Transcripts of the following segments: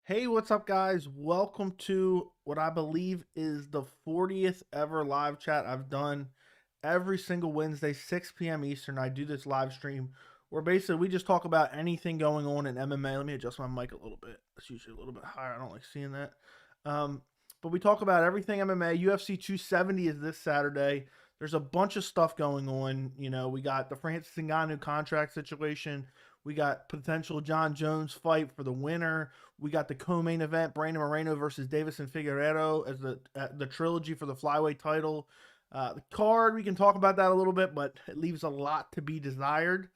Hey, what's up, guys? Welcome to what I believe is the 40th ever live chat I've done every single Wednesday, 6 p.m. Eastern. I do this live stream where basically we just talk about anything going on in MMA. Let me adjust my mic a little bit. It's usually a little bit higher. I don't like seeing that. Um, but we talk about everything MMA. UFC 270 is this Saturday. There's a bunch of stuff going on. You know, we got the Francis Ngannou contract situation. We got potential John Jones fight for the winner. We got the co-main event, Brandon Moreno versus Deiveson Figueiredo as the trilogy for the flyweight title. The card, we can talk about that a little bit, but it leaves a lot to be desired.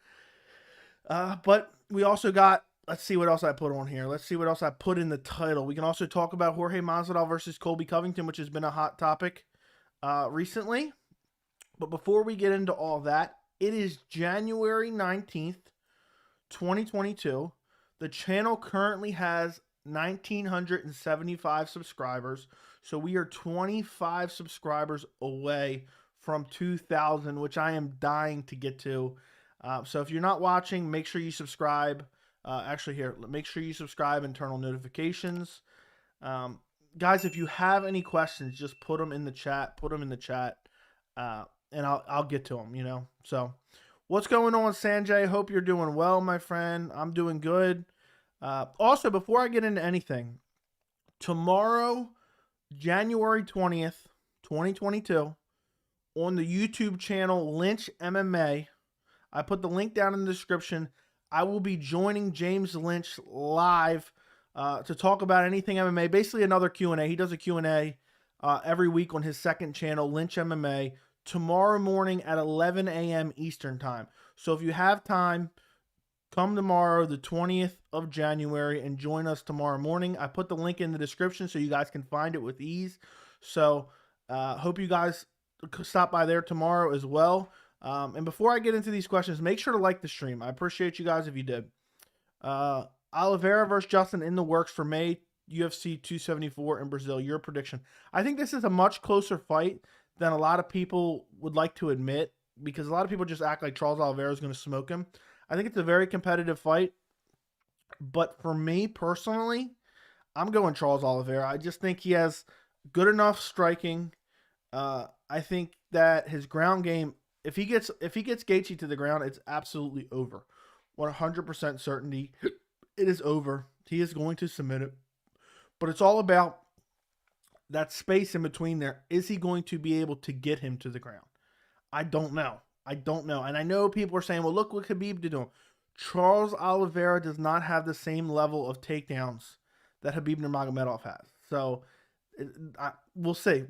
But we also got, let's see what else I put on here. Let's see what else I put in the title. We can also talk about Jorge Masvidal versus Colby Covington, which has been a hot topic recently. But before we get into all that, it is January 19th, 2022. The channel currently has 1,975 subscribers. So we are 25 subscribers away from 2,000, which I am dying to get to. So if you're not watching, make sure you subscribe. Actually, here, make sure you subscribe and turn on notifications. Guys, if you have any questions, just put them in the chat. And I'll get to them, you know. So what's going on, Sanjay? Hope you're doing well, my friend. I'm doing good. Also, before I get into anything, tomorrow, January 20th, 2022, on the YouTube channel Lynch MMA, I put the link down in the description. I will be joining James Lynch live to talk about anything MMA, basically another Q&A. He does a Q&A every week on his second channel, Lynch MMA, tomorrow morning at 11 a.m. Eastern time. So if you have time, come tomorrow, the 20th of January, and join us tomorrow morning. I put the link in the description so you guys can find it with ease. So hope you guys stop by there tomorrow as well. And before I get into these questions, make sure to like the stream. I appreciate you guys if you did. Oliveira versus Justin in the works for May UFC 274 in Brazil. Your prediction? I think this is a much closer fight than a lot of people would like to admit, because a lot of people just act like Charles Oliveira is going to smoke him. I think it's a very competitive fight, but for me personally, I'm going Charles Oliveira. I just think he has good enough striking. I think that his ground game, if he gets Gaethje to the ground, it's absolutely over. 100% certainty, it is over. He is going to submit it, but it's all about that space in between there. Is he going to be able to get him to the ground? I don't know. And I know people are saying, well, look what Khabib did to him. Charles Oliveira does not have the same level of takedowns that Khabib Nurmagomedov has. So we'll see.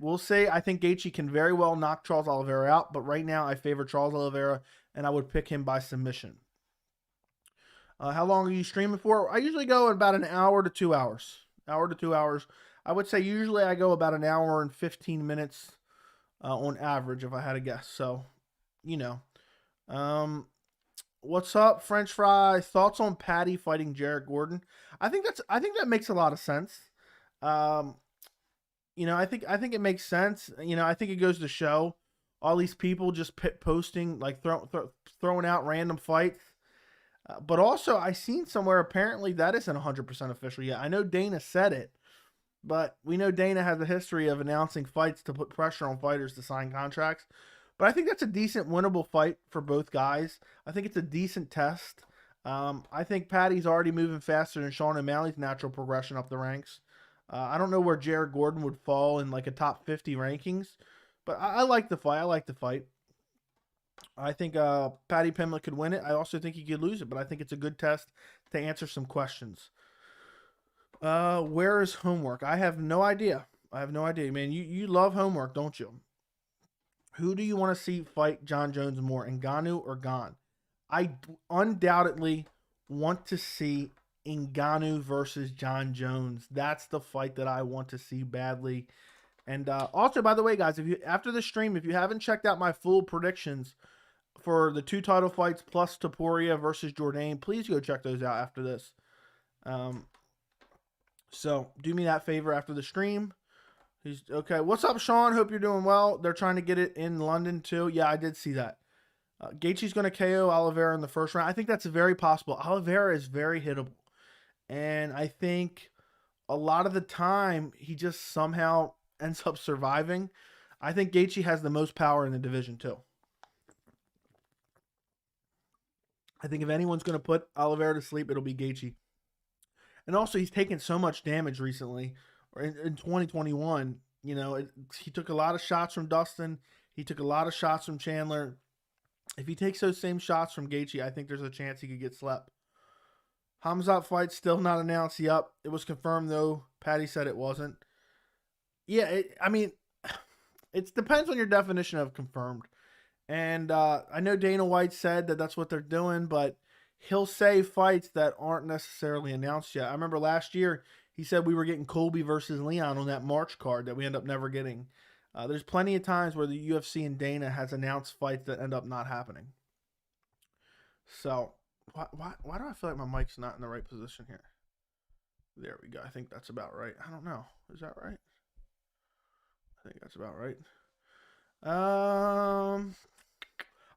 I think Gaethje can very well knock Charles Oliveira out, but right now I favor Charles Oliveira, and I would pick him by submission. How long are you streaming for? I usually go about an hour to 2 hours. I would say usually I go about an hour and 15 minutes on average, if I had to guess. So, you know. What's up, French fries? Thoughts on Patty fighting Jared Gordon? I think that makes a lot of sense. You know, I think it makes sense. You know, I think it goes to show all these people just posting, like throwing out random fights. But also, I seen somewhere apparently that isn't 100% official yet. I know Dana said it, but we know Dana has a history of announcing fights to put pressure on fighters to sign contracts. But I think that's a decent winnable fight for both guys. I think it's a decent test. I think Patty's already moving faster than Sean O'Malley's natural progression up the ranks. I don't know where Jared Gordon would fall in like a top 50 rankings, but I like the fight. I think Patty Pimblett could win it. I also think he could lose it, but I think it's a good test to answer some questions. Where is homework? I have no idea. Man. You love homework, don't you? Who do you want to see fight John Jones more, Ngannou or Gane? I undoubtedly want to see Ngannou versus John Jones. That's the fight that I want to see badly. And also, by the way, guys, after the stream, if you haven't checked out my full predictions for the 2 title fights plus Poirier versus Jourdain, please go check those out after this. So do me that favor after the stream. He's okay. What's up, Sean? Hope you're doing well. They're trying to get it in London too. Yeah, I did see that. Gaethje's going to KO Oliveira in the first round. I think that's very possible. Oliveira is very hittable. And I think a lot of the time he just somehow ends up surviving. I think Gaethje has the most power in the division too. I think if anyone's going to put Oliveira to sleep, it'll be Gaethje. And also, he's taken so much damage recently, or in 2021. You know, he took a lot of shots from Dustin. He took a lot of shots from Chandler. If he takes those same shots from Gaethje, I think there's a chance he could get slept. Khamzat fight still not announced yet. It was confirmed, though. Patty said it wasn't. Yeah, I mean, it depends on your definition of confirmed. And I know Dana White said that that's what they're doing, but he'll say fights that aren't necessarily announced yet. I remember last year he said we were getting Colby versus Leon on that March card that we end up never getting. There's plenty of times where the UFC and Dana has announced fights that end up not happening. So, why do I feel like my mic's not in the right position here? There we go. I think that's about right. I don't know. Is that right? I think that's about right.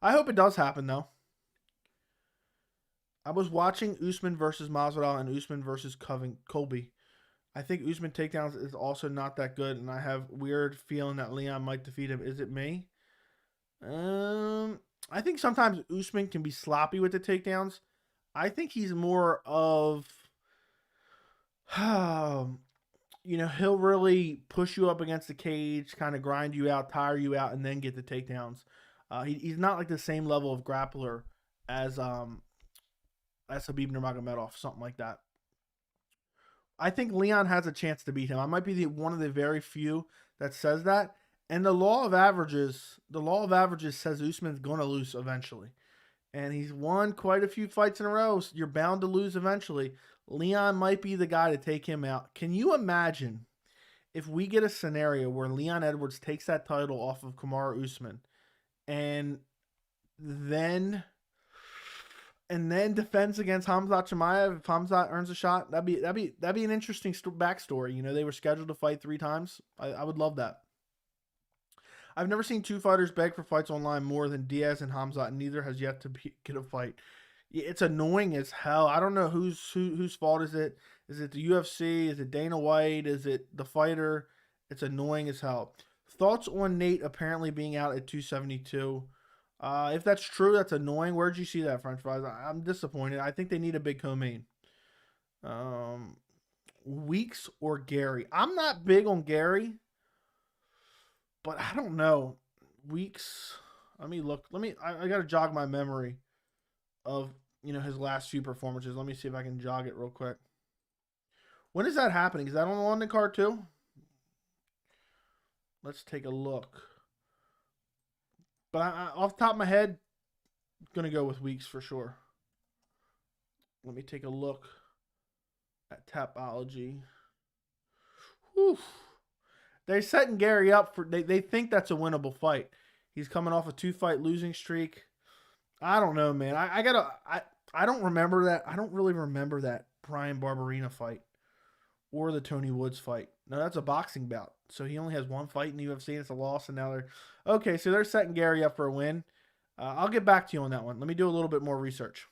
I hope it does happen, though. I was watching Usman versus Masvidal and Usman versus Colby. I think Usman takedowns is also not that good, and I have weird feeling that Leon might defeat him. Is it me? I think sometimes Usman can be sloppy with the takedowns. I think he's more of, he'll really push you up against the cage, kind of grind you out, tire you out, and then get the takedowns. He's not like the same level of grappler as Habib Nurmagomedov, something like that. I think Leon has a chance to beat him. I might be one of the very few that says that. And the law of averages says Usman's going to lose eventually. And he's won quite a few fights in a row. So you're bound to lose eventually. Leon might be the guy to take him out. Can you imagine if we get a scenario where Leon Edwards takes that title off of Kamaru Usman and then defends against Khamzat Chimaev if Khamzat earns a shot? That'd be an interesting backstory. You know, they were scheduled to fight 3 times. I would love that. I've never seen 2 fighters beg for fights online more than Diaz and Khamzat, and neither has yet to get a fight. It's annoying as hell. I don't know whose fault is it. Is it the UFC? Is it Dana White? Is it the fighter? It's annoying as hell. Thoughts on Nate apparently being out at 272? If that's true, that's annoying. Where'd you see that, French fries? I'm disappointed. I think they need a big co-main. Weeks or Gary? I'm not big on Gary, but I don't know. Weeks. Let me look. I got to jog my memory of, his last few performances. Let me see if I can jog it real quick. When is that happening? Is that on the London card too? Let's take a look. But off the top of my head, I'm going to go with Weeks for sure. Let me take a look at Tapology. Whew. They're setting Gary up for, they think that's a winnable fight. He's coming off a 2-fight losing streak. I don't know, man. I don't remember that. I don't really remember that Brian Barberena fight or the Tony Woods fight. No, that's a boxing bout. So he only has 1 fight in the UFC and it's a loss, and now they're okay. So they're setting Gary up for a win. I'll get back to you on that one. Let me do a little bit more research.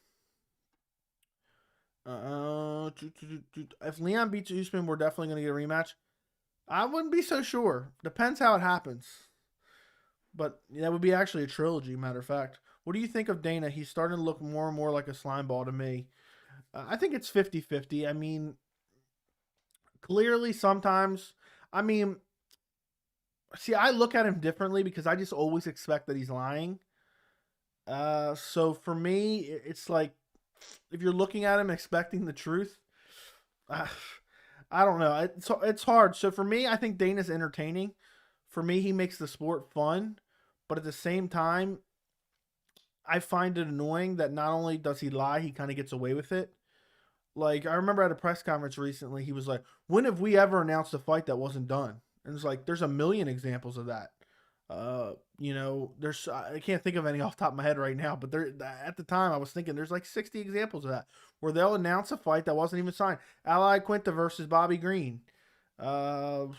If Leon beats Usman, we're definitely going to get a rematch. I wouldn't be so sure. Depends how it happens. But that would be actually a trilogy, matter of fact. What do you think of Dana? He's starting to look more and more like a slime ball to me. I think it's 50-50. I mean, clearly sometimes, I look at him differently because I just always expect that he's lying. So for me, it's like, if you're looking at him expecting the truth, I don't know. It's hard. So for me, I think Dana's entertaining. For me, he makes the sport fun. But at the same time, I find it annoying that not only does he lie, he kind of gets away with it. Like, I remember at a press conference recently, he was like, when have we ever announced a fight that wasn't done? And it's like, there's a million examples of that. I can't think of any off the top of my head right now, but at the time I was thinking there's like 60 examples of that where they'll announce a fight that wasn't even signed. Ali Quinta versus Bobby Green. Patty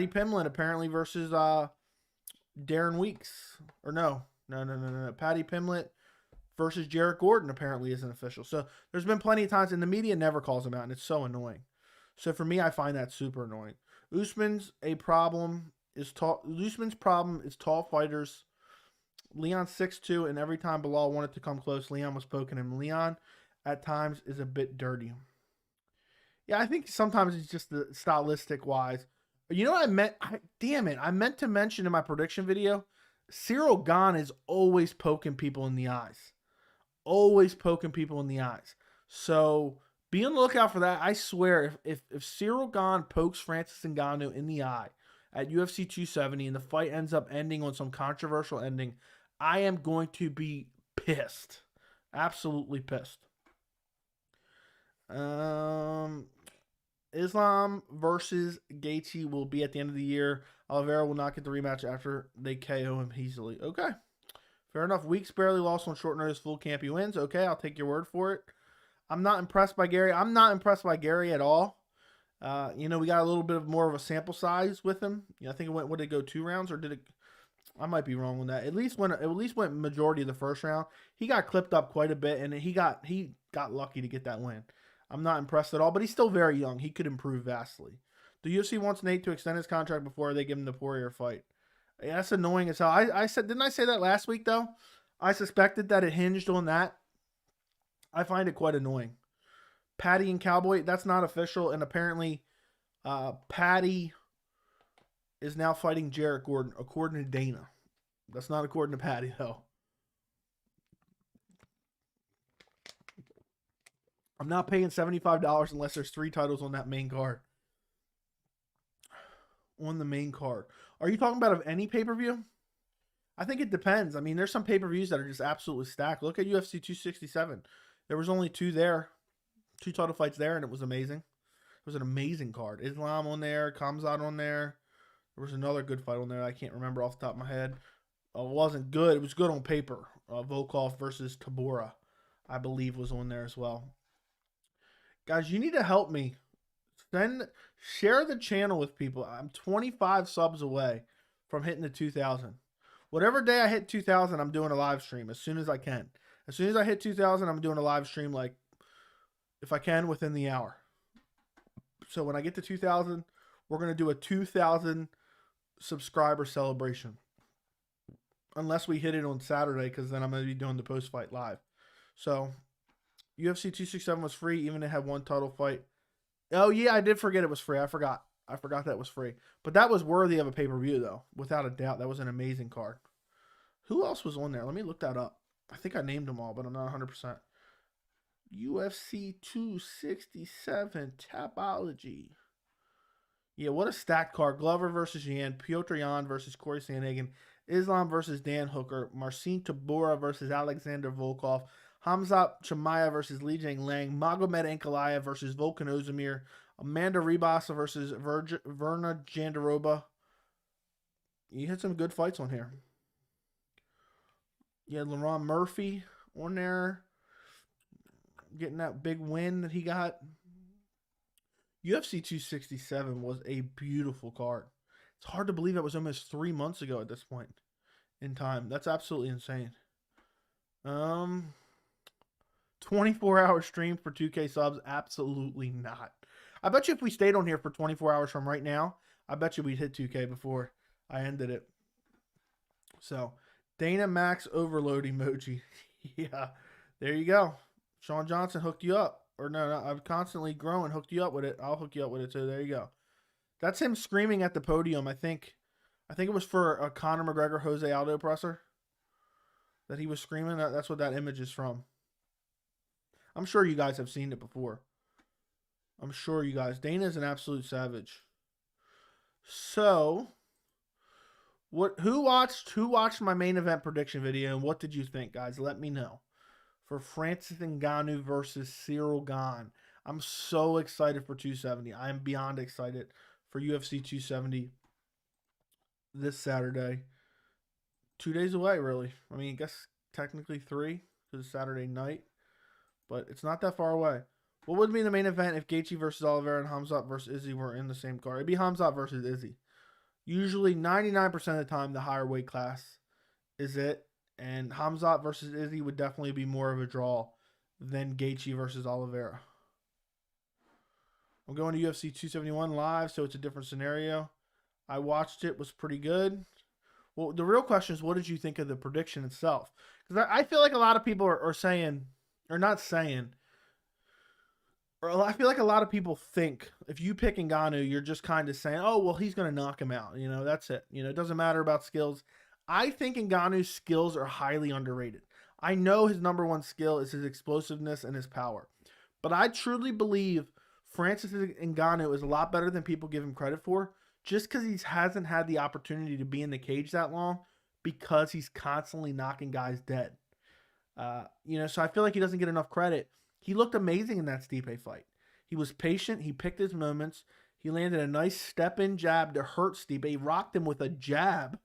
Pimblett apparently versus Darren Weeks. Or no. Patty Pimblett versus Jarrett Gordon apparently isn't official. So there's been plenty of times, and the media never calls him out, and it's so annoying. So for me, I find that super annoying. Usman's problem is tall fighters. Leon's 6'2", and every time Bilal wanted to come close, Leon was poking him. Leon, at times, is a bit dirty. Yeah, I think sometimes it's just the stylistic wise. You know what I meant? Damn it. I meant to mention in my prediction video, Ciryl Gane is always poking people in the eyes. Always poking people in the eyes. So be on the lookout for that. I swear, if Ciryl Gane pokes Francis Ngannou in the eye at UFC 270 and the fight ends up ending on some controversial ending, I am going to be pissed. Absolutely pissed. Islam versus Gaethje will be at the end of the year. Oliveira will not get the rematch after they KO him easily. Okay. Fair enough. Weeks barely lost on short notice. Full camp he wins. Okay, I'll take your word for it. I'm not impressed by Gary. I'm not impressed by Gary at all. We got a little bit more of a sample size with him. I think it went, what did it go, 2 rounds, or did it? I might be wrong on that. At least went majority of the first round. He got clipped up quite a bit, and he got lucky to get that win. I'm not impressed at all, but he's still very young. He could improve vastly. The UFC wants Nate to extend his contract before they give him the Poirier fight. Yeah, that's annoying as hell. I said, didn't I say that last week, though? I suspected that it hinged on that. I find it quite annoying. Patty and Cowboy, that's not official, and apparently Patty is now fighting Jarrett Gordon, according to Dana. That's not according to Patty, though. I'm not paying $75 unless there's 3 titles on that main card. On the main card. Are you talking about of any pay-per-view? I think it depends. I mean, there's some pay-per-views that are just absolutely stacked. Look at UFC 267. There was only 2 there. 2 title fights there, and it was amazing. It was an amazing card. Islam on there, Khamzat on there. There was another good fight on there I can't remember off the top of my head. It wasn't good. It was good on paper. Volkov versus Tabora, I believe, was on there as well. Guys, you need to help me. Share the channel with people. I'm 25 subs away from hitting the 2,000. Whatever day I hit 2,000, I'm doing a live stream as soon as I can. As soon as I hit 2,000, I'm doing a live stream, like, if I can, within the hour. So when I get to 2,000, we're going to do a 2,000 subscriber celebration. Unless we hit it on Saturday, because then I'm going to be doing the post-fight live. So UFC 267 was free, even if it had 1 title fight. Oh, yeah, I did forget it was free. I forgot that was free. But that was worthy of a pay-per-view, though. Without a doubt. That was an amazing card. Who else was on there? Let me look that up. I think I named them all, but I'm not 100%. UFC 267 Tapology. Yeah, what a stacked card. Glover versus Yan. Piotr Yan versus Corey Sandhagen. Islam versus Dan Hooker. Marcin Tybura versus Alexander Volkov. Khamzat Chimaev versus Li Jingliang. Magomed Ankalaev versus Volkan Ozdemir. Amanda Ribasa versus Verna Jandiroba. You had some good fights on here. You had Laurent Murphy on there, getting that big win that he got. UFC 267 was a beautiful card. It's hard to believe it was almost 3 months ago at this point in time. That's absolutely insane. 24-hour stream for 2K subs? Absolutely not. I bet you if we stayed on here for 24 hours from right now, I bet you we'd hit 2K before I ended it. So, Dana Max overload emoji. Yeah, there you go. Sean Johnson hooked you up. Or no, I've constantly grown, hooked you up with it. I'll hook you up with it too. There you go. That's him screaming at the podium. I think it was for a Conor McGregor Jose Aldo presser that he was screaming. That's what that image is from. I'm sure you guys have seen it before. I'm sure you guys. Dana's an absolute savage. So, who watched my main event prediction video, and what did you think, guys? Let me know. For Francis Ngannou versus Ciryl Gane. I'm so excited for 270. I am beyond excited for UFC 270 this Saturday. 2 days away, really. I mean, I guess technically 3 because it's Saturday night. But it's not that far away. What would be the main event if Gaethje versus Oliveira and Khamzat versus Izzy were in the same card? It'd be Khamzat versus Izzy. Usually 99% of the time, the higher weight class is it. And Hamzat versus Izzy would definitely be more of a draw than Gaethje versus Oliveira. I'm going to UFC 271 live, so it's a different scenario. I watched it, was pretty good. Well, the real question is, what did you think of the prediction itself? Because I feel like a lot of people are saying, or not saying, or I feel like a lot of people think if you pick Ngannou, you're just kind of saying, oh, well, he's going to knock him out. You know, that's it. You know, it doesn't matter about skills. I think Ngannou's skills are highly underrated. I know his number one skill is his explosiveness and his power. But I truly believe Francis Ngannou is a lot better than people give him credit for, just because he hasn't had the opportunity to be in the cage that long, because he's constantly knocking guys dead. You know, so I feel like he doesn't get enough credit. He looked amazing in that Stipe fight. He was patient. He picked his moments. He landed a nice step-in jab to hurt Stipe. He rocked him with a jab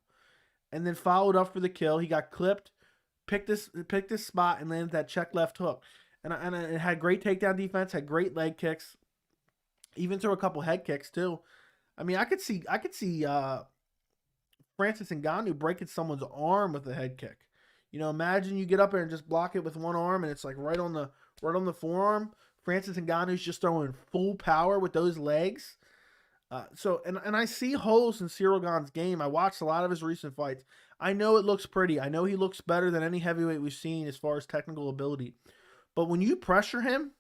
and then followed up for the kill. He got clipped, picked this spot, and landed that check left hook. And it had great takedown defense, had great leg kicks, even threw a couple head kicks too. I mean, I could see Francis Ngannou breaking someone's arm with a head kick. You know, imagine you get up there and just block it with one arm, and it's like right on the forearm. Francis Ngannou's just throwing full power with those legs. And I see holes in Ciryl Gane's game. I watched a lot of his recent fights. I know it looks pretty. I know he looks better than any heavyweight we've seen as far as technical ability. But when you pressure him,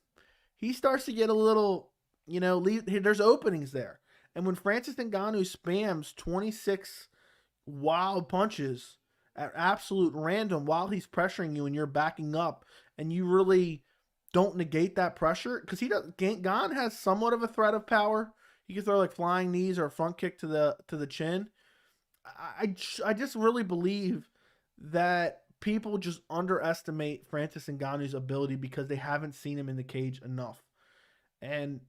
he starts to get a little, you know, there's openings there. And when Francis Ngannou spams 26 wild punches at absolute random while he's pressuring you and you're backing up and you really don't negate that pressure, because Gane has somewhat of a threat of power. He can throw like flying knees or a front kick to the chin. I just really believe that people just underestimate Francis Ngannou's ability because they haven't seen him in the cage enough. And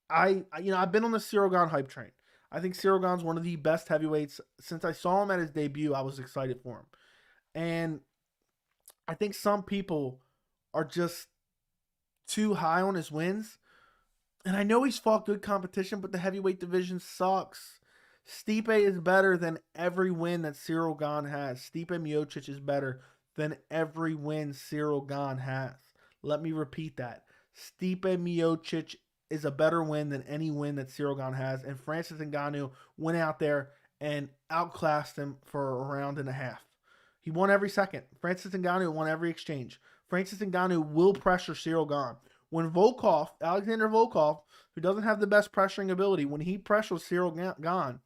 I've been on the Ciryl Gane hype train. I think Ciryl Gane's one of the best heavyweights. Since I saw him at his debut, I was excited for him. And I think some people are just too high on his wins. And I know he's fought good competition, but the heavyweight division sucks. Stipe is better than every win that Ciryl Gane has. Stipe Miocic is better than every win Ciryl Gane has. Let me repeat that. Stipe Miocic is a better win than any win that Ciryl Gane has. And Francis Ngannou went out there and outclassed him for a round and a half. He won every second. Francis Ngannou won every exchange. Francis Ngannou will pressure Ciryl Gane. When Alexander Volkov, who doesn't have the best pressuring ability, when he pressures Ciryl Gane,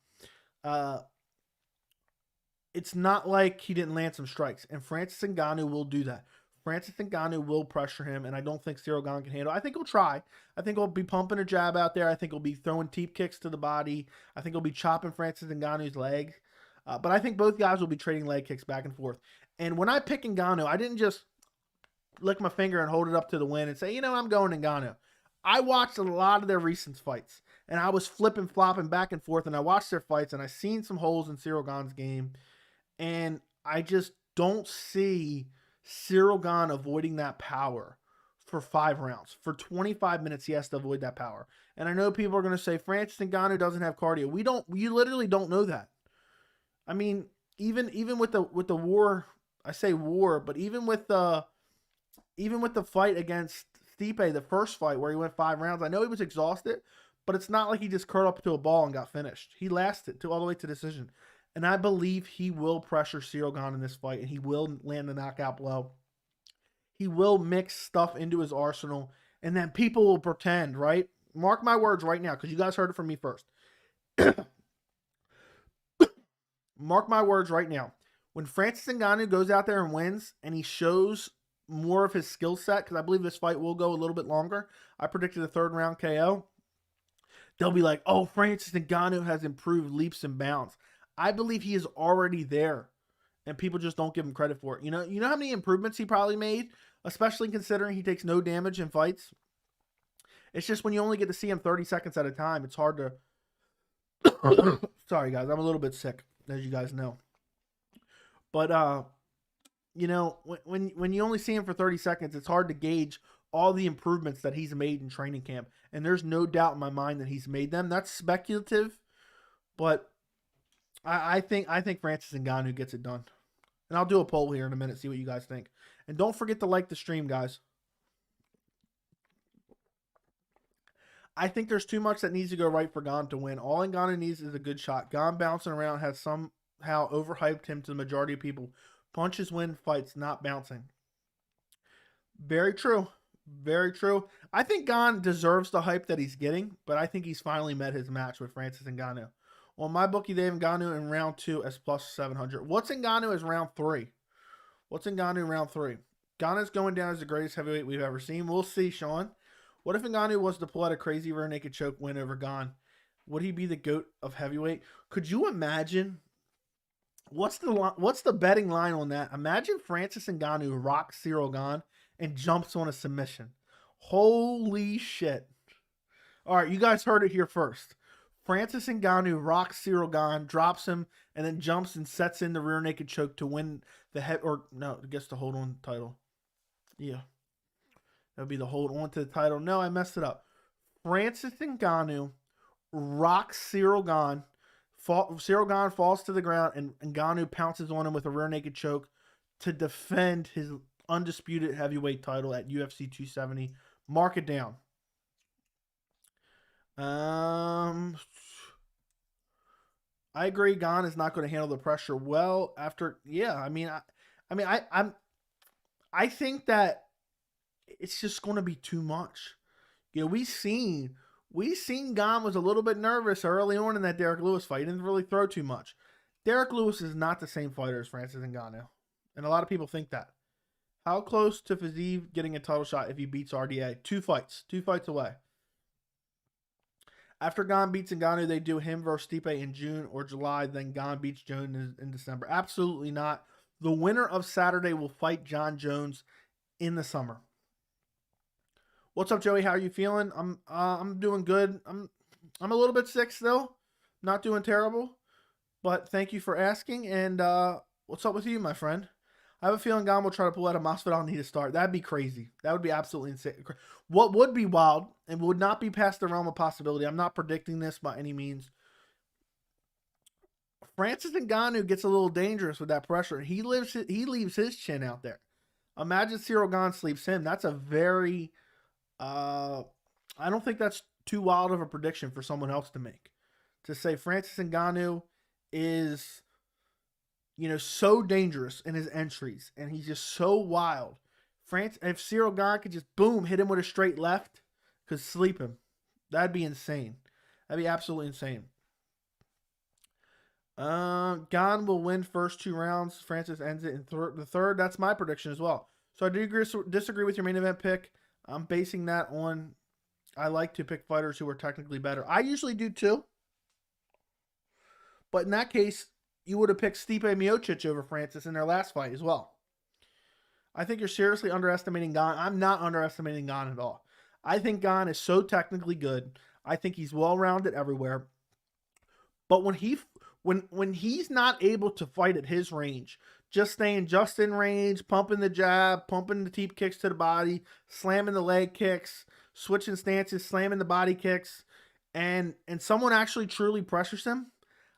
it's not like he didn't land some strikes. And Francis Ngannou will do that. Francis Ngannou will pressure him, and I don't think Ciryl Gane can handle it. I think he'll try. I think he'll be pumping a jab out there. I think he'll be throwing teep kicks to the body. I think he'll be chopping Francis Ngannou's legs. But I think both guys will be trading leg kicks back and forth. And when I pick Ngannou, I didn't just lick my finger and hold it up to the wind and say, you know, I'm going Ngannou. I watched a lot of their recent fights, and I was flipping, flopping back and forth, and I watched their fights, and I seen some holes in Ciryl Gane's game, and I just don't see Ciryl Gane avoiding that power for 5 rounds. For 25 minutes, he has to avoid that power. And I know people are going to say, Francis Ngannou doesn't have cardio. We literally don't know that. I mean, even with the war, I say war, but even with the fight against Stipe, the first fight where he went 5 rounds, I know he was exhausted, but it's not like he just curled up to a ball and got finished. He lasted all the way to decision. And I believe he will pressure Ciryl Gane in this fight, and he will land the knockout blow. He will mix stuff into his arsenal, and then people will pretend, right? Mark my words right now, because you guys heard it from me first. Mark my words right now. When Francis Ngannou goes out there and wins, and he shows more of his skill set, because I believe this fight will go a little bit longer. I predicted a 3rd round KO. They'll be like, oh, Francis Ngannou has improved leaps and bounds. I believe he is already there, and people just don't give him credit for it. You know how many improvements he probably made, especially considering he takes no damage in fights? It's just when you only get to see him 30 seconds at a time, it's hard to... Sorry, guys. I'm a little bit sick, as you guys know. But, you know, when you only see him for 30 seconds, it's hard to gauge all the improvements that he's made in training camp. And there's no doubt in my mind that he's made them. That's speculative, but I think Francis Ngannou gets it done. And I'll do a poll here in a minute, see what you guys think. And don't forget to like the stream, guys. I think there's too much that needs to go right for Gane to win. All Ngannou needs is a good shot. Gane bouncing around has somehow overhyped him to the majority of people. Punches win fights, not bouncing. Very true. Very true. I think Gane deserves the hype that he's getting, but I think he's finally met his match with Francis Ngannou. On my bookie, they have Ngannou in round 2 as plus 700. What's Ngannou as round 3? What's Ngannou in round 3? Gane is going down as the greatest heavyweight we've ever seen. We'll see, Sean. What if Ngannou was to pull out a crazy rear naked choke win over Gane? Would he be the GOAT of heavyweight? Could you imagine? What's the betting line on that? Imagine Francis Ngannou rocks Ciryl Gane and jumps on a submission. Holy shit. All right, you guys heard it here first. Francis Ngannou rocks Ciryl Gane, drops him, and then jumps and sets in the rear naked choke to win the gets the hold on title. Yeah. That would be the hold on to the title. No, I messed it up. Francis Ngannou rocks Ciryl Gane. Ciryl Gane falls to the ground, and Ngannou pounces on him with a rear naked choke to defend his undisputed heavyweight title at UFC 270. Mark it down. I agree. Gane is not going to handle the pressure well after. Yeah, I think that it's just going to be too much. You know, we seen Gane was a little bit nervous early on in that Derek Lewis fight. He didn't really throw too much. Derek Lewis is not the same fighter as Francis Ngannou, and a lot of people think that. How close to Fiziev getting a title shot if he beats RDA? 2 fights away. After Gane beats Ngannou, they do him versus Stipe in June or July. Then Gane beats Jones in December. Absolutely not. The winner of Saturday will fight John Jones in the summer. What's up, Joey? How are you feeling? I'm doing good. I'm a little bit sick still. Not doing terrible, but thank you for asking. And what's up with you, my friend? I have a feeling Gane will try to pull out a Masvidal knee to start. That'd be crazy. That would be absolutely insane. What would be wild and would not be past the realm of possibility, I'm not predicting this by any means. Francis Ngannou gets a little dangerous with that pressure. He leaves his chin out there. Imagine Ciryl Gane sleeps him. That's a very... I don't think that's too wild of a prediction for someone else to make. To say Francis Ngannou is... so dangerous in his entries, and he's just so wild. If Ciryl Gane could just, boom, hit him with a straight left, could sleep him. That'd be insane. That'd be absolutely insane. Gane will win first 2 rounds. Francis ends it in the third. That's my prediction as well. So I do disagree with your main event pick. I'm basing that on, I like to pick fighters who are technically better. I usually do too. But in that case, you would have picked Stipe Miocic over Francis in their last fight as well. I think you're seriously underestimating Gane. I'm not underestimating Gane at all. I think Gane is so technically good. I think he's well-rounded everywhere. But when he's not able to fight at his range, just staying just in range, pumping the jab, pumping the teep kicks to the body, slamming the leg kicks, switching stances, slamming the body kicks, and someone actually truly pressures him,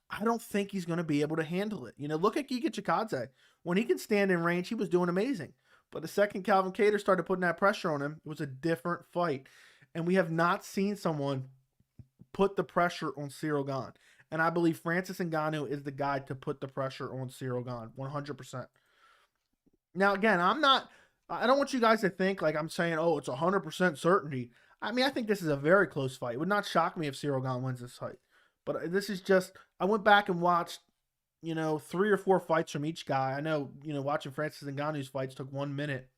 I don't think he's going to be able to handle it. Look at Giga Chikadze. When he could stand in range, he was doing amazing. But the second Calvin Kattar started putting that pressure on him, it was a different fight. And we have not seen someone put the pressure on Ciryl Gane. And I believe Francis Ngannou is the guy to put the pressure on Ciryl Gane, 100%. Now, again, I don't want you guys to think like I'm saying, oh, it's 100% certainty. I think this is a very close fight. It would not shock me if Ciryl Gane wins this fight. But this is just, I went back and watched, 3 or 4 fights from each guy. I know, watching Francis Ngannou's fights took 1 minute.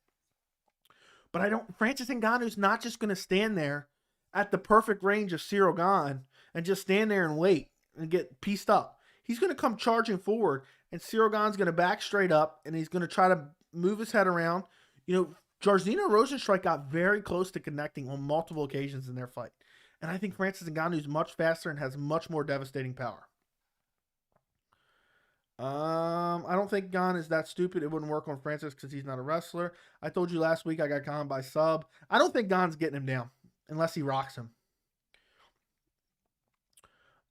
But Francis Ngannou's not just going to stand there at the perfect range of Ciryl Gane and just stand there and wait and get pieced up. He's going to come charging forward, and Ciryl Gane's going to back straight up, and he's going to try to move his head around. Jairzinho Rozenstruik got very close to connecting on multiple occasions in their fight. And I think Francis Ngannou is much faster and has much more devastating power. I don't think Gane is that stupid. It wouldn't work on Francis because he's not a wrestler. I told you last week I got Gane by sub. I don't think Gane's getting him down unless he rocks him.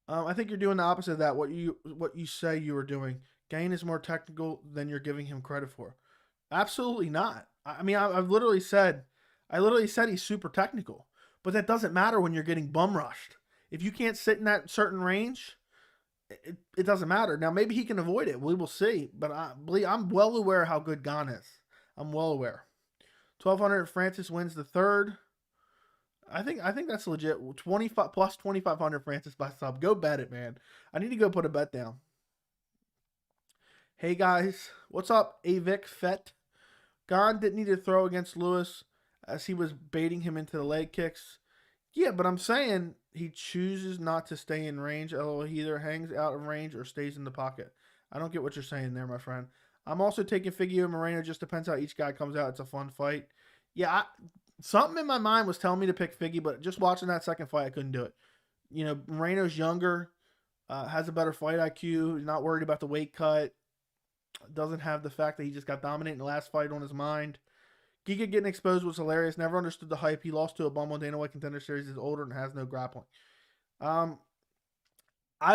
I think you're doing the opposite of that. What you say you were doing. Gane is more technical than you're giving him credit for. Absolutely not. I mean, I've literally said he's super technical, but that doesn't matter when you're getting bum rushed. If you can't sit in that certain range, it doesn't matter. Now, maybe he can avoid it. We will see. But I'm well aware how good Gane is. I'm well aware. 1,200 Francis wins the third. I think that's legit. 25 plus 2,500 Francis by sub. Go bet it, man. I need to go put a bet down. Hey guys, what's up, Avik Fett? Gane didn't need to throw against Lewis as he was baiting him into the leg kicks. Yeah, but I'm saying he chooses not to stay in range. Oh, he either hangs out of range or stays in the pocket. I don't get what you're saying there, my friend. I'm also taking Figueiredo and Moreno. Just depends how each guy comes out. It's a fun fight. Yeah, something in my mind was telling me to pick Figgy, but just watching that second fight, I couldn't do it. You know, Moreno's younger, has a better fight IQ. He's not worried about the weight cut. Doesn't have the fact that he just got dominated in the last fight on his mind. Giga getting exposed was hilarious. Never understood the hype. He lost to a bum on Dana White Contender Series. He's older and has no grappling. I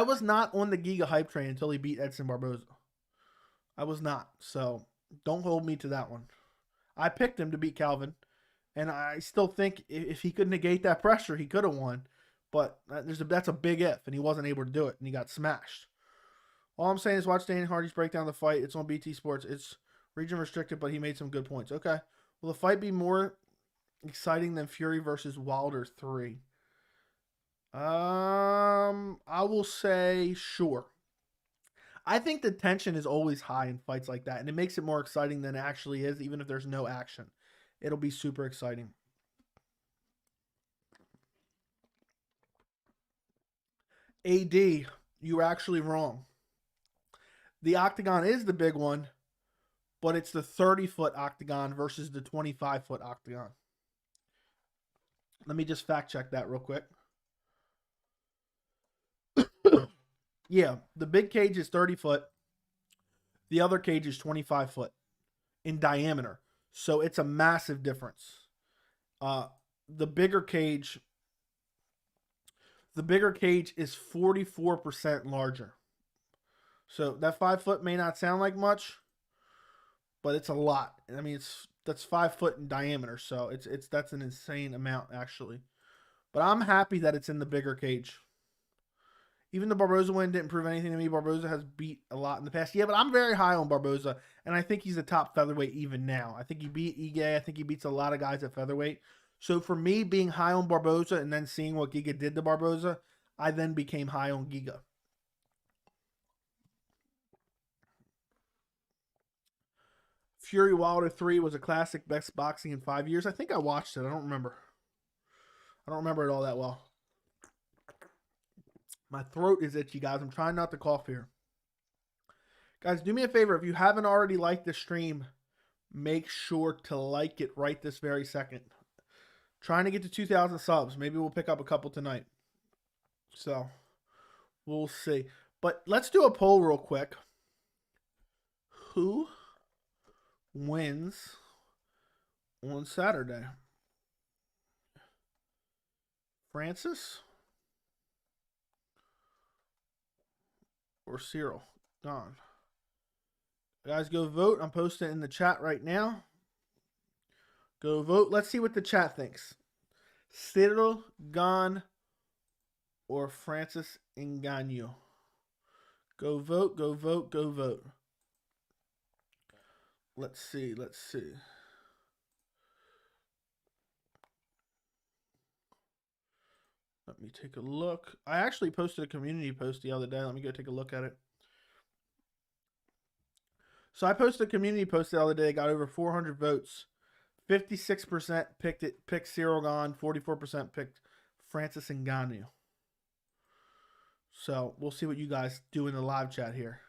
was not on the Giga hype train until he beat Edson Barboza. I was not. So don't hold me to that one. I picked him to beat Calvin. And I still think if he could negate that pressure, he could have won. But that's a big if. And he wasn't able to do it. And he got smashed. All I'm saying is watch Danny Hardy's breakdown of the fight. It's on BT Sports. It's region restricted, but he made some good points. Okay. Will the fight be more exciting than Fury versus Wilder 3? I will say sure. I think the tension is always high in fights like that, and it makes it more exciting than it actually is, even if there's no action. It'll be super exciting. AD, you were actually wrong. The octagon is the big one, but it's the 30-foot octagon versus the 25-foot octagon. Let me just fact check that real quick. Yeah, the big cage is 30 foot. The other cage is 25 foot in diameter. So it's a massive difference. The bigger cage is 44% larger. So that 5 foot may not sound like much, but it's a lot. I mean, that's 5 foot in diameter, so that's an insane amount actually. But I'm happy that it's in the bigger cage. Even the Barboza win didn't prove anything to me. Barboza has beat a lot in the past. Yeah, but I'm very high on Barboza, and I think he's a top featherweight even now. I think he beat Ige. I think he beats a lot of guys at featherweight. So for me, being high on Barboza and then seeing what Giga did to Barboza, I then became high on Giga. Fury Wilder 3 was a classic, best boxing in 5 years. I think I watched it. I don't remember. I don't remember it all that well. My throat is itchy, guys. I'm trying not to cough here. Guys, do me a favor. If you haven't already liked the stream, make sure to like it right this very second. Trying to get to 2,000 subs. Maybe we'll pick up a couple tonight. So, we'll see. But let's do a poll real quick. Who wins on Saturday? Francis or Ciryl Gane? Guys, go vote. I'm posting it in the chat right now. Go vote. Let's see what the chat thinks. Ciryl Gane or Francis Ngannou? Go vote, go vote, go vote. Let's see, let's see. Let me take a look. I actually posted a community post the other day. Let me go take a look at it. So I posted a community post the other day. Got over 400 votes. 56% picked Ciryl Gane. 44% picked Francis Ngannou. So we'll see what you guys do in the live chat here.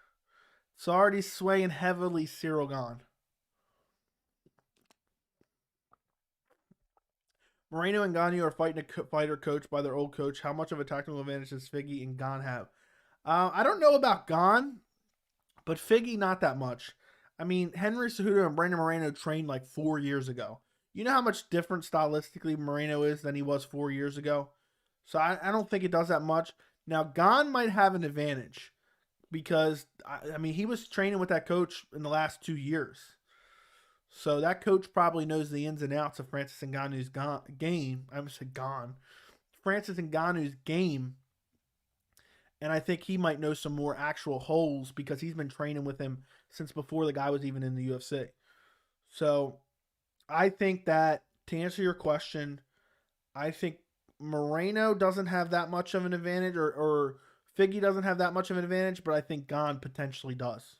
It's already swaying heavily Ciryl Gane. Moreno and Ngannou are fighting a fighter coached by their old coach. How much of a technical advantage does Figgy and Gane have? I don't know about Gane, but Figgy not that much. I mean, Henry Cejudo and Brandon Moreno trained like 4 years ago. You know how much different stylistically Moreno is than he was 4 years ago? So I don't think it does that much. Now, Gane might have an advantage. because, I mean, he was training with that coach in the last 2 years. So that coach probably knows the ins and outs of Francis Ngannou's game. I almost said gone. Francis Ngannou's game. And I think he might know some more actual holes because he's been training with him since before the guy was even in the UFC. So I think that, to answer your question, I think Moreno doesn't have that much of an advantage, or Figgy doesn't have that much of an advantage, but I think Gane potentially does.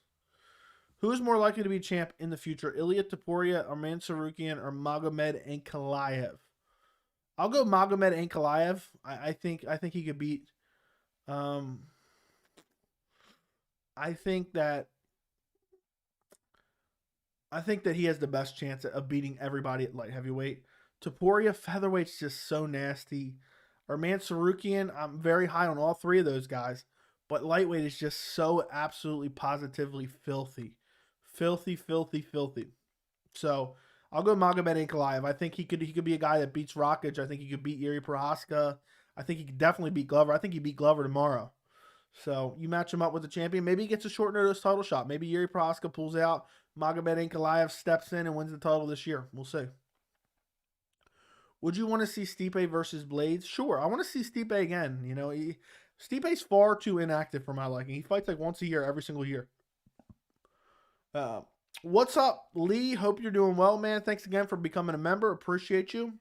Who is more likely to be champ in the future, Ilia Topuria, Arman Tsarukyan, or Magomed Ankalaev? I'll go Magomed Ankalaev. I think he could beat. I think that he has the best chance of beating everybody at light heavyweight. Topuria featherweight's just so nasty. Arman Tsarukyan, I'm very high on all three of those guys, but lightweight is just so absolutely positively filthy. Filthy. So I'll go Magomed Ankalaev. I think he could be a guy that beats Rakic. I think he could beat Jiri Prochazka. I think he could definitely beat Glover. I think he beat Glover tomorrow. So you match him up with the champion. Maybe he gets a short notice title shot. Maybe Jiri Prochazka pulls out. Magomed Ankalaev steps in and wins the title this year. We'll see. Would you want to see Stipe versus Blades? Sure. I want to see Stipe again. You know, Stipe's far too inactive for my liking. He fights like once a year, every single year. What's up, Lee? Hope you're doing well, man. Thanks again for becoming a member. Appreciate you.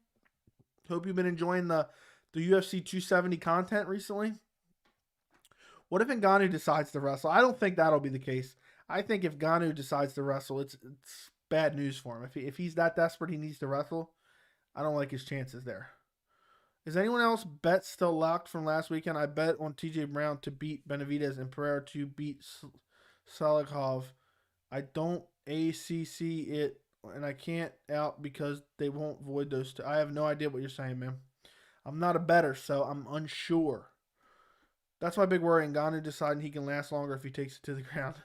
Hope you've been enjoying the UFC 270 content recently. What if Ngannou decides to wrestle? I don't think that'll be the case. I think if Ngannou decides to wrestle, it's bad news for him. If he's that desperate he needs to wrestle, I don't like his chances there. Is anyone else bet still locked from last weekend? I bet on TJ Brown to beat Benavidez and Pereira to beat Salikov. I don't ACC it, and I can't out because they won't void those two. I have no idea what you're saying, man. I'm not a bettor, so I'm unsure. That's my big worry. Ngannou deciding he can last longer if he takes it to the ground.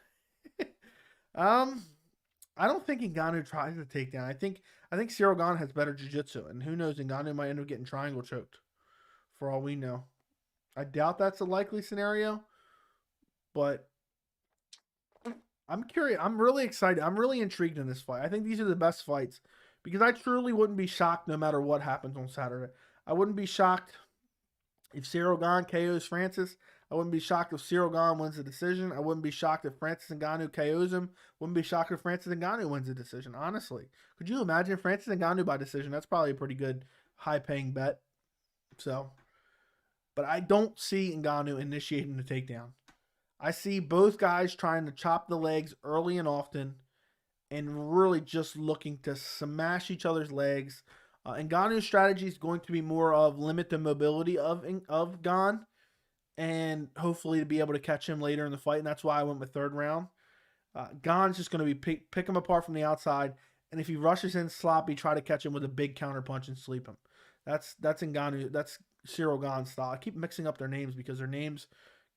I don't think Ngannou tries to take down. I think Ciryl Gane has better jiu-jitsu, and who knows, Ngannou might end up getting triangle choked, for all we know. I doubt that's a likely scenario, but I'm curious. I'm really excited. I'm really intrigued in this fight. I think these are the best fights because I truly wouldn't be shocked no matter what happens on Saturday. I wouldn't be shocked if Ciryl Gane KOs Francis. I wouldn't be shocked if Ciryl Gane wins the decision. I wouldn't be shocked if Francis Ngannou KOs him. Wouldn't be shocked if Francis Ngannou wins the decision, honestly. Could you imagine Francis Ngannou by decision? That's probably a pretty good, high-paying bet. So, but I don't see Ngannou initiating the takedown. I see both guys trying to chop the legs early and often and really just looking to smash each other's legs. Ngannou's strategy is going to be more of limit the mobility of Gane and hopefully to be able to catch him later in the fight. And that's why I went with third round. Gane's just going to be pick him apart from the outside. And if he rushes in sloppy, try to catch him with a big counter punch and sleep him. That's Ngannou. That's Ciryl Gane style. I keep mixing up their names because their names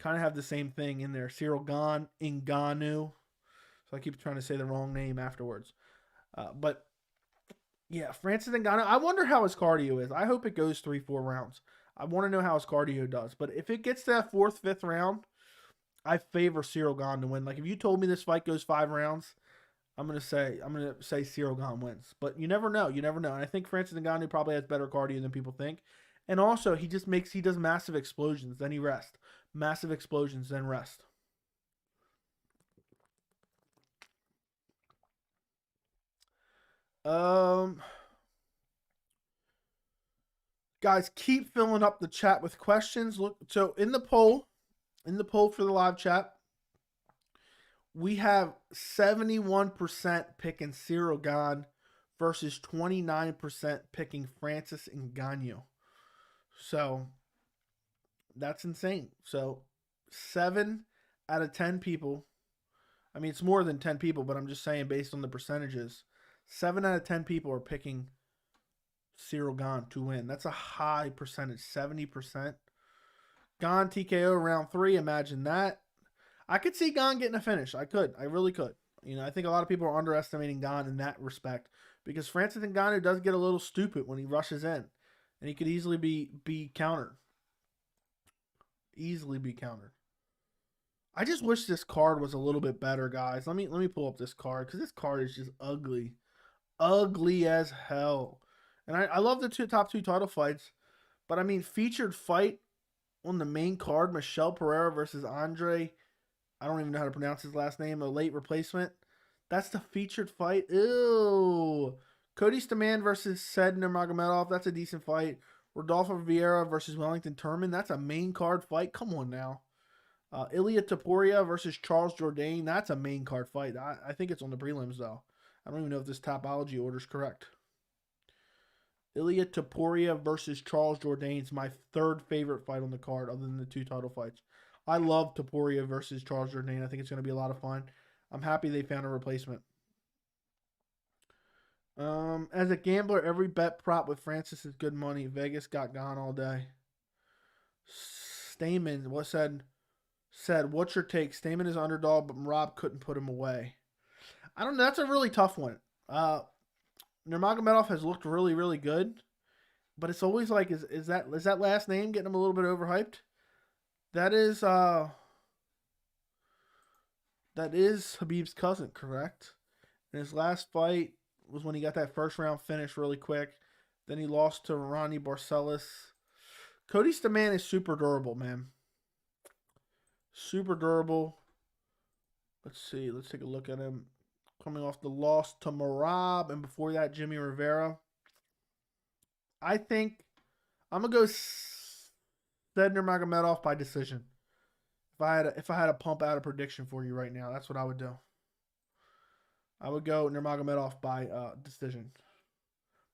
kind of have the same thing in there. Ciryl Gane, Ngannou. So I keep trying to say the wrong name afterwards. But yeah, Francis Ngannou. I wonder how his cardio is. I hope it goes 3-4 rounds. I want to know how his cardio does. But if it gets to that 4th, 5th round, I favor Ciryl Gane to win. Like if you told me this fight goes 5 rounds, I'm gonna say Ciryl Gane wins. But you never know. And I think Francis Ngannou probably has better cardio than people think. And also he does massive explosions, then he rests. Massive explosions, then rest. Guys, keep filling up the chat with questions. Look, so in the poll for the live chat, we have 71% picking Ciryl Gane versus 29% picking Francis Ngannou. So that's insane. So 7 out of 10 people, I mean, it's more than 10 people, but I'm just saying based on the percentages, 7 out of 10 people are picking Ciryl Gane to win. That's a high percentage, 70%. Gane TKO round 3, imagine that. I could see Gane getting a finish. I really could. You know, I think a lot of people are underestimating Gane in that respect because Francis Ngannou does get a little stupid when he rushes in, and he could easily be countered. I just wish this card was a little bit better, guys. Let me pull up this card because this card is just ugly, ugly as hell. And I love the top two title fights, but I mean featured fight on the main card: Michel Pereira versus Andre. I don't even know how to pronounce his last name. A late replacement. That's the featured fight. Ew. Cody Stamann versus Said Nurmagomedov. That's a decent fight. Rodolfo Vieira versus Wellington Turman. That's a main card fight. Come on now. Ilia Topuria versus Charles Jourdain. That's a main card fight. I think it's on the prelims, though. I don't even know if this topology order is correct. Ilia Topuria versus Charles Jourdain is my third favorite fight on the card other than the two title fights. I love Topuria versus Charles Jourdain. I think it's going to be a lot of fun. I'm happy they found a replacement. As a gambler, every bet prop with Francis is good money. Vegas got gone all day. Stamen, what said, what's your take? Stamen is underdog, but Rob couldn't put him away. I don't know. That's a really tough one. Nurmagomedov has looked really, really good, but it's always like, is that last name getting him a little bit overhyped? That is Habib's cousin, correct? And his last fight was when he got that first round finish really quick. Then he lost to Ronnie Barcelos. Cody Stamann is super durable, man. Super durable. Let's see. Let's take a look at him. Coming off the loss to Marab, and before that, Jimmy Rivera. I think I'm gonna go Said Nurmagomedov by decision. If I had to pump out a prediction for you right now, that's what I would do. I would go Nurmagomedov by decision.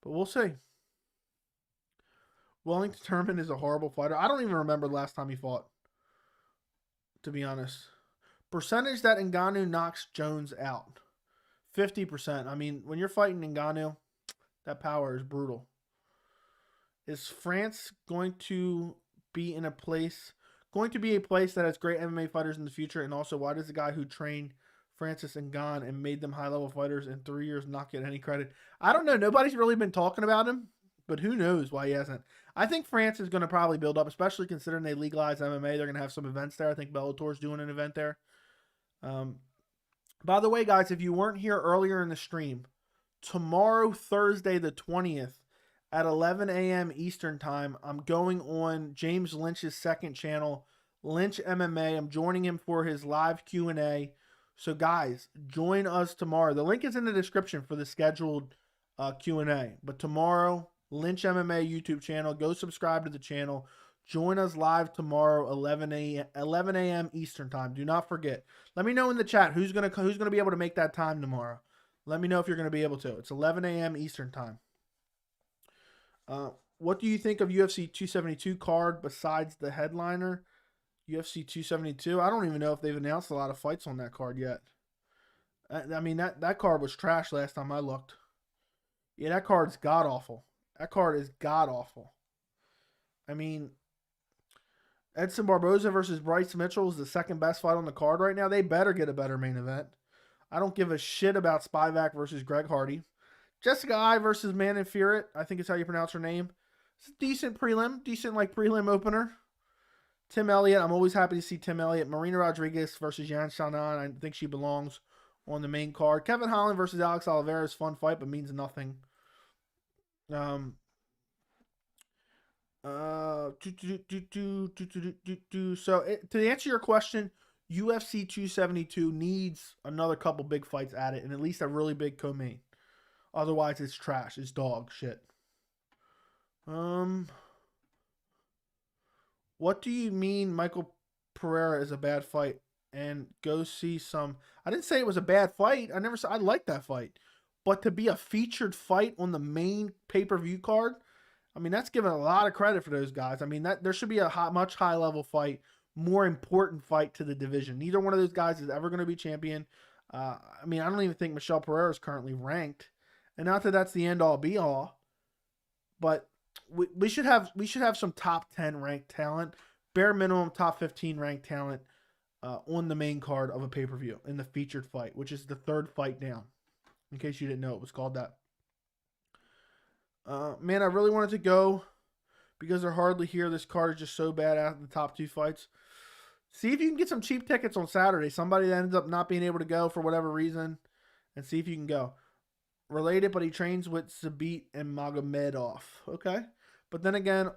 But we'll see. Wellington Turman is a horrible fighter. I don't even remember the last time he fought, to be honest. Percentage that Ngannou knocks Jones out. 50%. I mean, when you're fighting Ngannou, that power is brutal. Is France going to be a place that has great MMA fighters in the future? And also, why does the guy who trained Francis Ngannou and made them high-level fighters in 3 years not get any credit? I don't know. Nobody's really been talking about him, but who knows why he hasn't. I think France is going to probably build up, especially considering they legalize MMA. They're going to have some events there. I think Bellator is doing an event there. By the way, guys, if you weren't here earlier in the stream, tomorrow, Thursday the 20th, at 11 a.m. Eastern Time, I'm going on James Lynch's second channel, Lynch MMA. I'm joining him for his live Q&A. So, guys, join us tomorrow. The link is in the description for the scheduled Q&A. But tomorrow, Lynch MMA YouTube channel. Go subscribe to the channel. Join us live tomorrow, 11 a.m. Eastern Time. Do not forget. Let me know in the chat who's gonna be able to make that time tomorrow. Let me know if you're gonna be able to. It's 11 a.m. Eastern Time. What do you think of UFC 272 card besides the headliner? UFC 272. I don't even know if they've announced a lot of fights on that card yet. I mean that card was trash last time I looked. Yeah, that card's god awful. That card is god awful. I mean, Edson Barboza versus Bryce Mitchell is the second best fight on the card right now. They better get a better main event. I don't give a shit about Spivak versus Greg Hardy. Jessica I versus Manon Fiorot, I think is how you pronounce her name. It's a decent prelim opener. Tim Elliott, I'm always happy to see Tim Elliott. Marina Rodriguez versus Yan Xiaonan, I think she belongs on the main card. Kevin Holland versus Alex Oliveira is a fun fight, but means nothing. So to answer your question, UFC 272 needs another couple big fights at it, and at least a really big co-main. Otherwise, it's trash. It's dog shit. What do you mean Michael Pereira is a bad fight? And go see some. I didn't say it was a bad fight. I never said I liked that fight. But to be a featured fight on the main pay-per-view card, I mean, that's giving a lot of credit for those guys. I mean, there should be a much high-level fight, more important fight to the division. Neither one of those guys is ever going to be champion. I mean, I don't even think Michel Pereira is currently ranked. And not that that's the end-all, be-all, but we should have some top 10 ranked talent, bare minimum top 15 ranked talent on the main card of a pay-per-view in the featured fight, which is the third fight down. In case you didn't know, it was called that. Man, I really wanted to go because they're hardly here. This card is just so bad after the top two fights. See if you can get some cheap tickets on Saturday. Somebody that ends up not being able to go for whatever reason, and see if you can go. Related, but he trains with Zabit and Magomedov. Okay. But then again,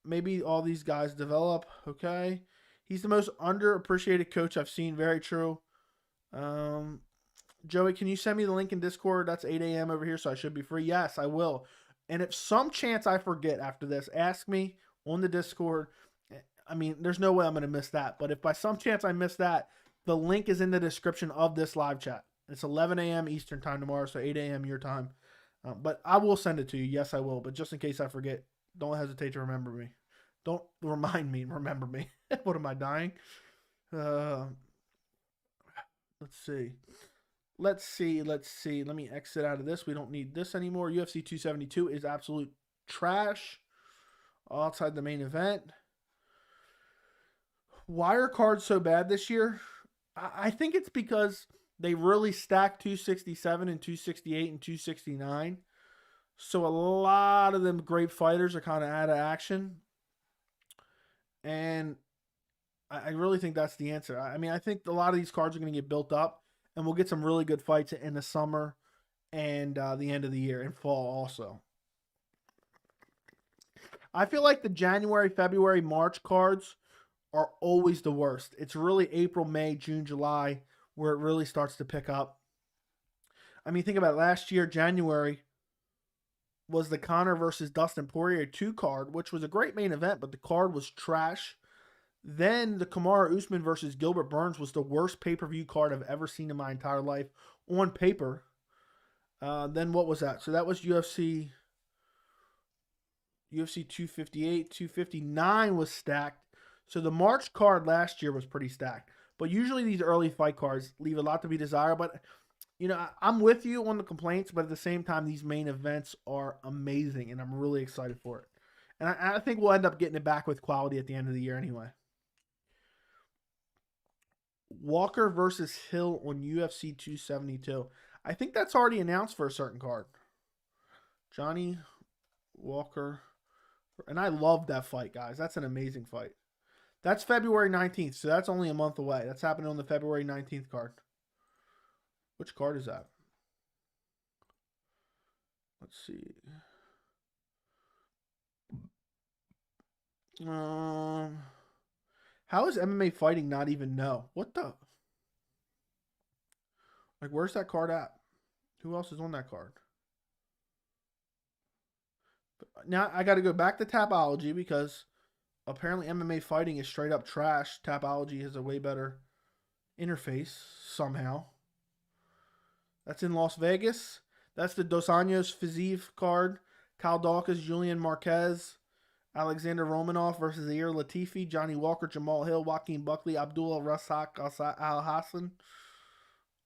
maybe all these guys develop. Okay. He's the most underappreciated coach I've seen. Very true. Joey, can you send me the link in Discord? That's 8 a.m. over here, so I should be free. Yes, I will. And if some chance I forget after this, ask me on the Discord. I mean, there's no way I'm going to miss that. But if by some chance I miss that, the link is in the description of this live chat. It's 11 a.m. Eastern time tomorrow, so 8 a.m. your time. But I will send it to you. Yes, I will. But just in case I forget, don't hesitate to remember me. Don't remind me. Remember me. What am I, dying? Let's see. Let's see. Let me exit out of this. We don't need this anymore. UFC 272 is absolute trash. Outside the main event. Why are cards so bad this year? I think it's because they really stacked 267 and 268 and 269. So a lot of them great fighters are kind of out of action. And I really think that's the answer. I mean, I think a lot of these cards are going to get built up, and we'll get some really good fights in the summer and the end of the year and fall also. I feel like the January, February, March cards are always the worst. It's really April, May, June, July where it really starts to pick up. I mean, think about it. Last year, January was the Conor versus Dustin Poirier 2 card, which was a great main event, but the card was trash. Then the Kamaru Usman versus Gilbert Burns was the worst pay-per-view card I've ever seen in my entire life on paper. Then what was that? So that was UFC 258, 259 was stacked. So the March card last year was pretty stacked. But usually these early fight cards leave a lot to be desired. But, you know, I'm with you on the complaints, but at the same time, these main events are amazing, and I'm really excited for it. And I think we'll end up getting it back with quality at the end of the year anyway. Walker versus Hill on UFC 272. I think that's already announced for a certain card. Johnny Walker. And I love that fight, guys. That's an amazing fight. That's February 19th, so that's only a month away. That's happening on the February 19th card. Which card is that? Let's see. How is MMA fighting not even know? What the? Like, where's that card at? Who else is on that card? Now, I got to go back to Tapology because apparently MMA fighting is straight up trash. Tapology has a way better interface somehow. That's in Las Vegas. That's the Dos Anjos Fiziev card. Kyle Dawkins, Julian Marquez, Alexander Romanov versus Zaire Latifi, Johnny Walker, Jamal Hill, Joaquin Buckley, Abdullah Rasak Al Hassan.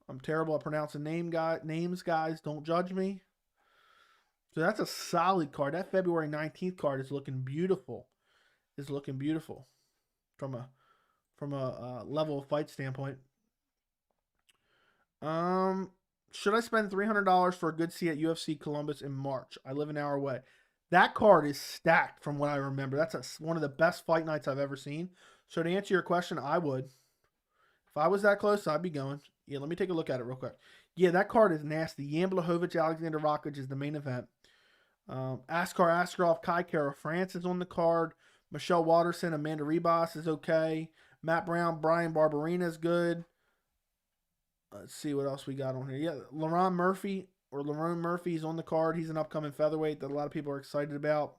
I'm terrible at pronouncing names, guys. Don't judge me. So that's a solid card. That February 19th card is looking beautiful. From a level of fight standpoint. Should I spend $300 for a good seat at UFC Columbus in March? I live an hour away. That card is stacked from what I remember. That's one of the best fight nights I've ever seen. So to answer your question, I would. If I was that close, I'd be going. Yeah, let me take a look at it real quick. Yeah, that card is nasty. Jan Blachowicz, Alexander Rakic is the main event. Askar Askarov, Kai Kara France is on the card. Michelle Watterson, Amanda Ribas is okay. Matt Brown, Brian Barberina is good. Let's see what else we got on here. Yeah, Lerone Murphy is on the card. He's an upcoming featherweight that a lot of people are excited about.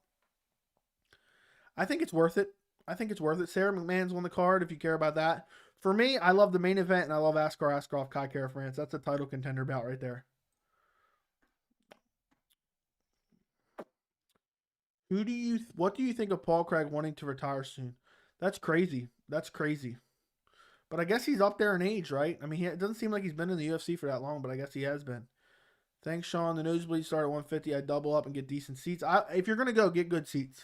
I think it's worth it. Sarah McMahon's on the card if you care about that. For me, I love the main event, and I love Askar Askarov, Kai Kara France. That's a title contender bout right there. What do you think of Paul Craig wanting to retire soon? That's crazy. But I guess he's up there in age, right? I mean, it doesn't seem like he's been in the UFC for that long, but I guess he has been. Thanks, Sean. The nosebleed start at 150. I double up and get decent seats. If you're going to go, get good seats.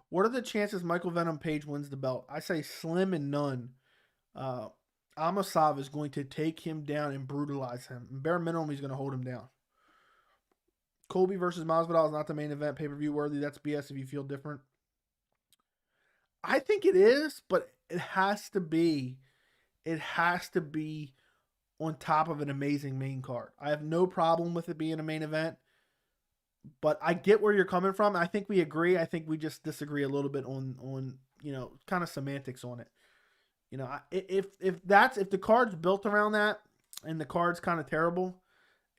What are the chances Michael Venom Page wins the belt? I say slim and none. Amasav is going to take him down and brutalize him. Bare minimum, he's going to hold him down. Colby versus Masvidal is not the main event pay-per-view worthy. That's BS if you feel different. I think it is, but it has to be. It has to be on top of an amazing main card. I have no problem with it being a main event, but I get where you're coming from. I think we agree. I think we just disagree a little bit on kind of semantics on it. If the card's built around that and the card's kind of terrible,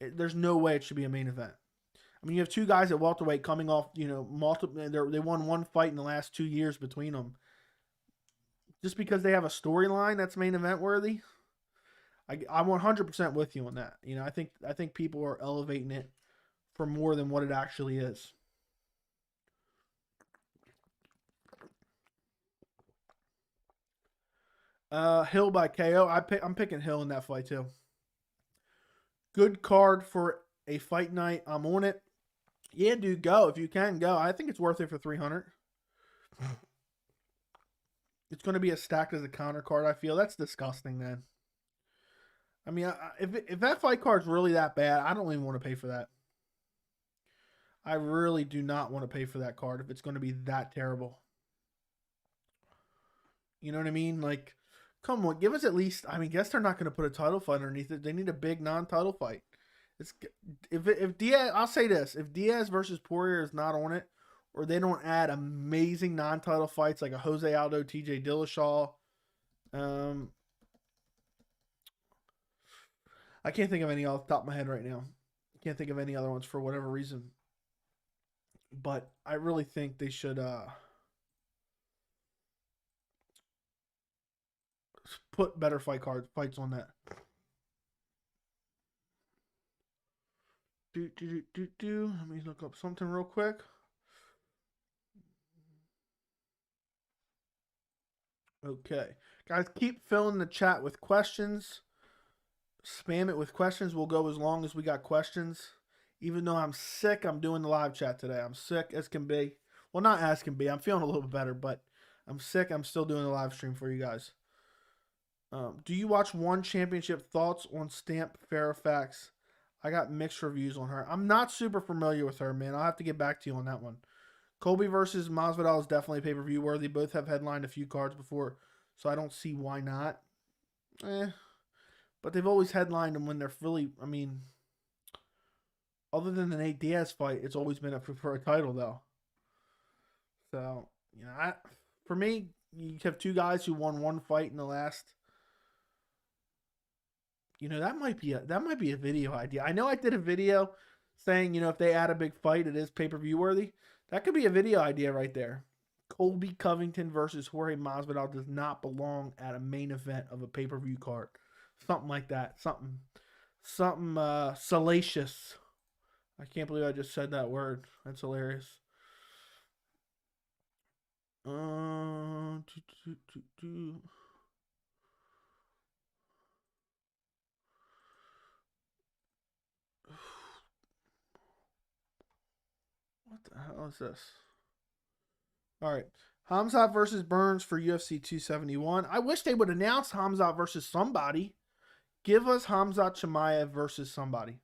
there's no way it should be a main event. I mean, you have two guys at welterweight coming off, multiple. They won one fight in the last 2 years between them. Just because they have a storyline that's main event worthy, I'm 100% with you on that. I think people are elevating it for more than what it actually is. Hill by KO. I'm picking Hill in that fight too. Good card for a fight night. I'm on it. Yeah, dude, go. If you can, go. I think it's worth it for 300. It's going to be as stacked as a counter card, I feel. That's disgusting, man. I mean, if that fight card's really that bad, I don't even want to pay for that. I really do not want to pay for that card if it's going to be that terrible. You know what I mean? Like, come on, give us at least. I mean, guess they're not going to put a title fight underneath it. They need a big non-title fight. If Diaz, I'll say this: if Diaz versus Poirier is not on it, or they don't add amazing non-title fights like a Jose Aldo, TJ Dillashaw, I can't think of any off the top of my head right now. Can't think of any other ones for whatever reason. But I really think they should put better fights on that. Let me look up something real quick. Okay. Guys, keep filling the chat with questions. Spam it with questions. We'll go as long as we got questions. Even though I'm sick, I'm doing the live chat today. I'm sick as can be. Well, not as can be. I'm feeling a little bit better, but I'm sick. I'm still doing the live stream for you guys. Do you watch One Championship? Thoughts on Stamp Fairfax? I got mixed reviews on her. I'm not super familiar with her, man. I'll have to get back to you on that one. Colby versus Masvidal is definitely pay-per-view worthy. Both have headlined a few cards before, so I don't see why not. But they've always headlined them when they're really, I mean, other than the Nate Diaz fight, it's always been for a title, though. So, for me, you have two guys who won one fight in the last. That might be a video idea. I know I did a video saying, if they add a big fight, it is pay-per-view worthy. That could be a video idea right there. Colby Covington versus Jorge Masvidal does not belong at a main event of a pay-per-view card. Something like that. Something salacious. I can't believe I just said that word. That's hilarious. What the hell is this? All right. Khamzat versus Burns for UFC 271. I wish they would announce Khamzat versus somebody. Give us Khamzat Chimaev versus somebody.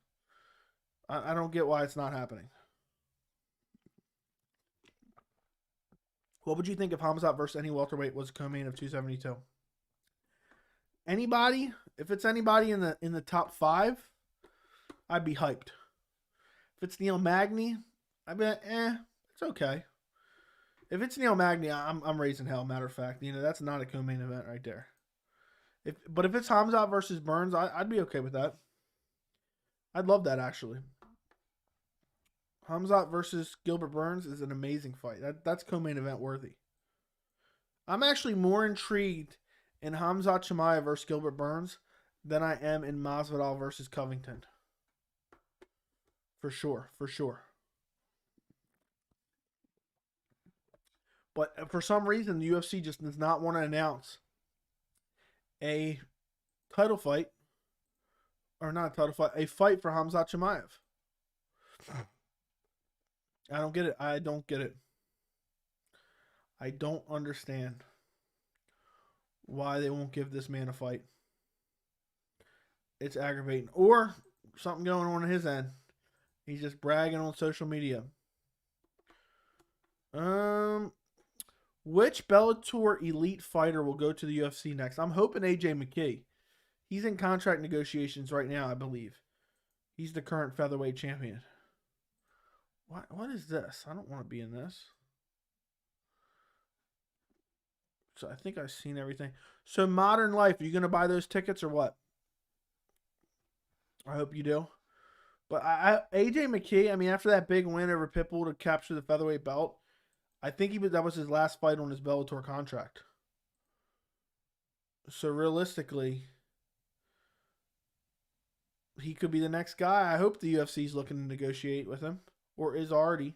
I don't get why it's not happening. What would you think if Khamzat versus any welterweight was a co-main of 272? Anybody? If it's anybody in the top 5, I'd be hyped. If it's Neil Magny, I'd be like, it's okay. If it's Neil Magny, I'm raising hell. Matter of fact, that's not a co-main event right there. But if it's Khamzat versus Burns, I'd be okay with that. I'd love that actually. Khamzat versus Gilbert Burns is an amazing fight. That's co-main event worthy. I'm actually more intrigued in Khamzat Chimaev versus Gilbert Burns than I am in Masvidal versus Covington. For sure. But for some reason, the UFC just does not want to announce a title fight, or not a title fight, a fight for Khamzat Chimaev. I don't get it. I don't understand why they won't give this man a fight. It's aggravating. Or something going on his end. He's just bragging on social media. Which Bellator elite fighter will go to the UFC next? I'm hoping AJ Mckee. He's in contract negotiations right now, I believe. He's the current featherweight champion. What is this? I don't want to be in this. So I think I've seen everything. So Modern Life, are you going to buy those tickets or what? I hope you do. But AJ Mckee, I mean, after that big win over Pitbull to capture the featherweight belt, I think that was his last fight on his Bellator contract. So realistically, he could be the next guy. I hope the UFC is looking to negotiate with him, or is already.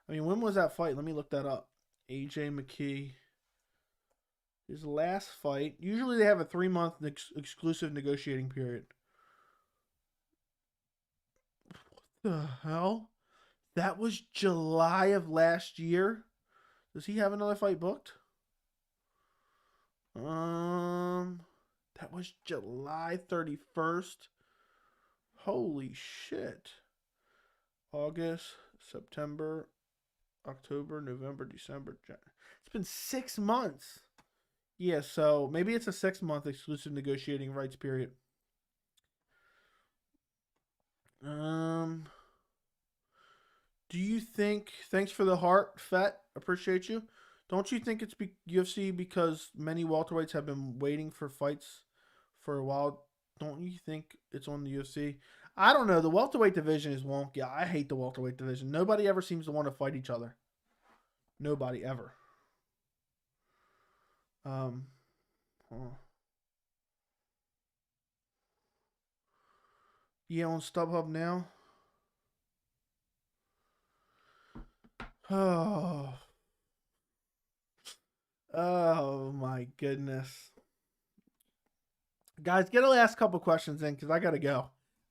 I mean, when was that fight? Let me look that up. AJ Mckee. His last fight. Usually they have a 3-month exclusive negotiating period. What the hell? That was July of last year. Does he have another fight booked? That was July 31st. Holy shit. August, September, October, November, December. It's been 6 months. Yeah, so maybe it's a 6-month exclusive negotiating rights period. Do you think, thanks for the heart, Fett, appreciate you. Don't you think it's UFC because many welterweights have been waiting for fights for a while? Don't you think it's on the UFC? I don't know. The welterweight division is wonky. I hate the welterweight division. Nobody ever seems to want to fight each other. Nobody ever. Yeah, on StubHub now. Oh my goodness. Guys, get the last couple questions in because I gotta go.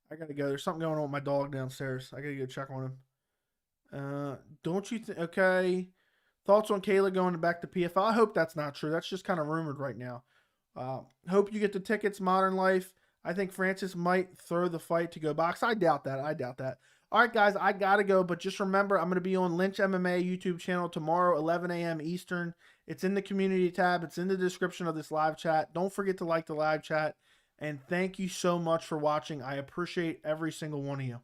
There's something going on with my dog downstairs. I gotta go check on him. Don't you think? Okay. Thoughts on Kayla going back to PFL? I hope that's not true. That's just kind of rumored right now. Hope you get the tickets. Modern Life. I think Francis might throw the fight to go box. I doubt that. All right, guys, I got to go. But just remember, I'm going to be on Lynch MMA YouTube channel tomorrow, 11 a.m. Eastern. It's in the community tab. It's in the description of this live chat. Don't forget to like the live chat. And thank you so much for watching. I appreciate every single one of you.